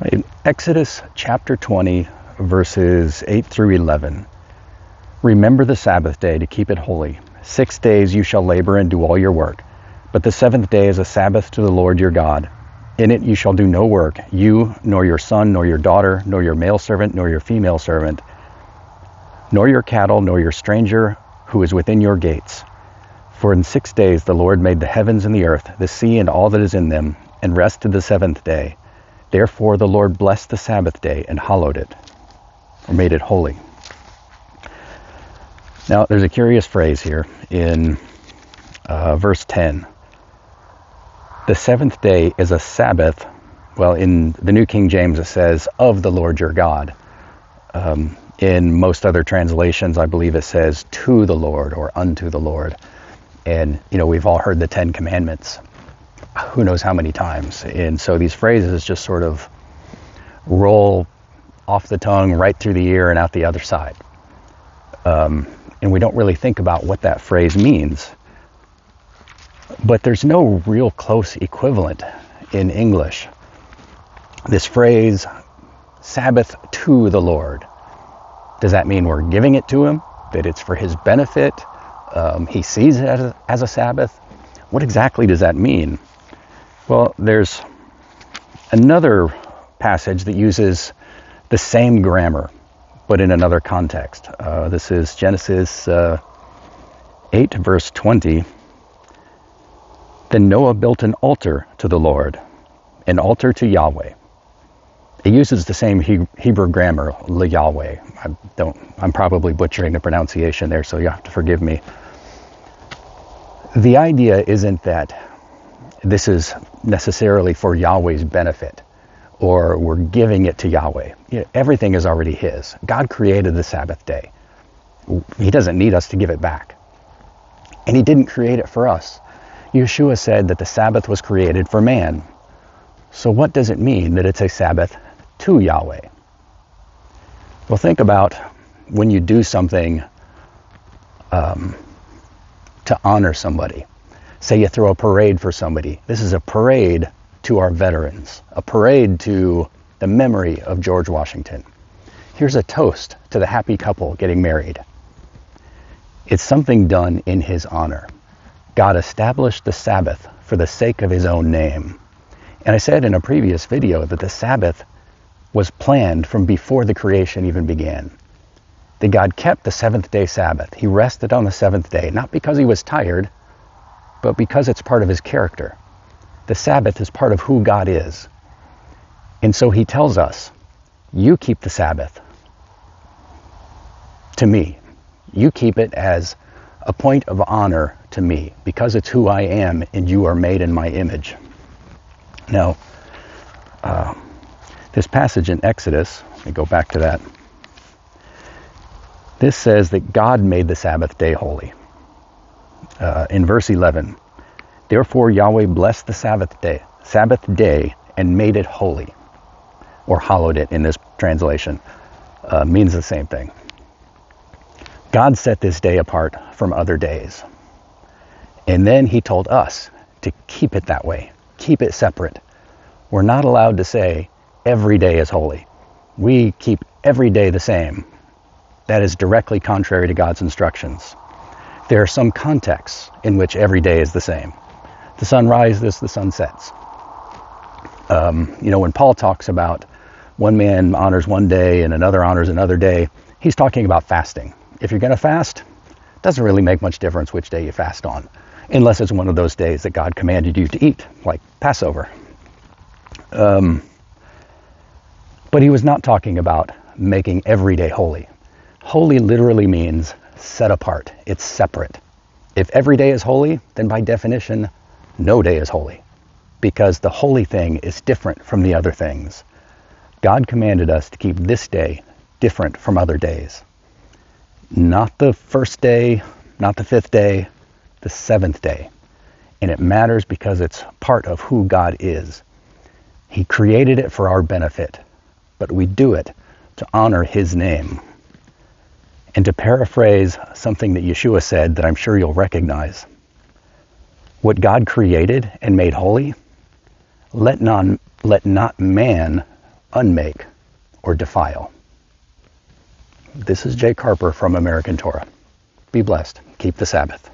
In Exodus chapter 20, verses 8 through 11. Remember the Sabbath day to keep it holy. 6 days you shall labor and do all your work. But the seventh day is a Sabbath to the Lord your God. In it you shall do no work, you, nor your son, nor your daughter, nor your male servant, nor your female servant, nor your cattle, nor your stranger who is within your gates. For in 6 days the Lord made the heavens and the earth, the sea and all that is in them, and rested the seventh day. Therefore the Lord blessed the Sabbath day and hallowed it, or made it holy. Now there's a curious phrase here in verse 10. The seventh day is a Sabbath. Well, in the New King James it says, of the Lord your God. In most other translations, I believe it says, to the Lord or unto the Lord. And, we've all heard the 10 commandments, who knows how many times. And so these phrases just sort of roll off the tongue, right through the ear and out the other side. And we don't really think about what that phrase means. But there's no real close equivalent in English. This phrase, Sabbath to the Lord. Does that mean we're giving it to him? That it's for his benefit? He sees it as a Sabbath? What exactly does that mean? Well, there's another passage that uses the same grammar, but in another context. This is Genesis 8, verse 20. Then Noah built an altar to the Lord, an altar to Yahweh. It uses the same Hebrew grammar, Yahweh. I'm probably butchering the pronunciation there, so you have to forgive me. The idea isn't that this is necessarily for Yahweh's benefit, or we're giving it to Yahweh. Everything is already his. God created the Sabbath day. He doesn't need us to give it back. And he didn't create it for us. Yeshua said that the Sabbath was created for man. So what does it mean that it's a Sabbath to Yahweh? Well, think about when you do something to honor somebody. Say you throw a parade for somebody. This is a parade to our veterans, a parade to the memory of George Washington. Here's a toast to the happy couple getting married. It's something done in his honor. God established the Sabbath for the sake of his own name. And I said in a previous video that the Sabbath was planned from before the creation even began. That God kept the seventh day Sabbath. He rested on the seventh day, not because he was tired, but because it's part of his character. The Sabbath is part of who God is. And so he tells us, you keep the Sabbath to me. You keep it as a point of honor to me, because it's who I am and you are made in my image. Now, this passage in Exodus, let me go back to that. This says that God made the Sabbath day holy. In verse 11, therefore Yahweh blessed the Sabbath day and made it holy, or hallowed it in this translation. Means the same thing. God set this day apart from other days. And then he told us to keep it that way. Keep it separate. We're not allowed to say every day is holy. We keep every day the same. That is directly contrary to God's instructions. There are some contexts in which every day is the same. The sun rises, the sun sets. When Paul talks about one man honors one day and another honors another day, he's talking about fasting. If you're going to fast, it doesn't really make much difference which day you fast on, unless it's one of those days that God commanded you to eat, like Passover. But he was not talking about making every day holy. Holy literally means set apart. It's separate. If every day is holy, then by definition, no day is holy, because the holy thing is different from the other things. God commanded us to keep this day different from other days. Not the first day, not the fifth day, the seventh day. And it matters because it's part of who God is. He created it for our benefit, but we do it to honor his name. And to paraphrase something that Yeshua said that I'm sure you'll recognize, what God created and made holy, let not man unmake, or defile. This is Jake Harper from American Torah. Be blessed. Keep the Sabbath.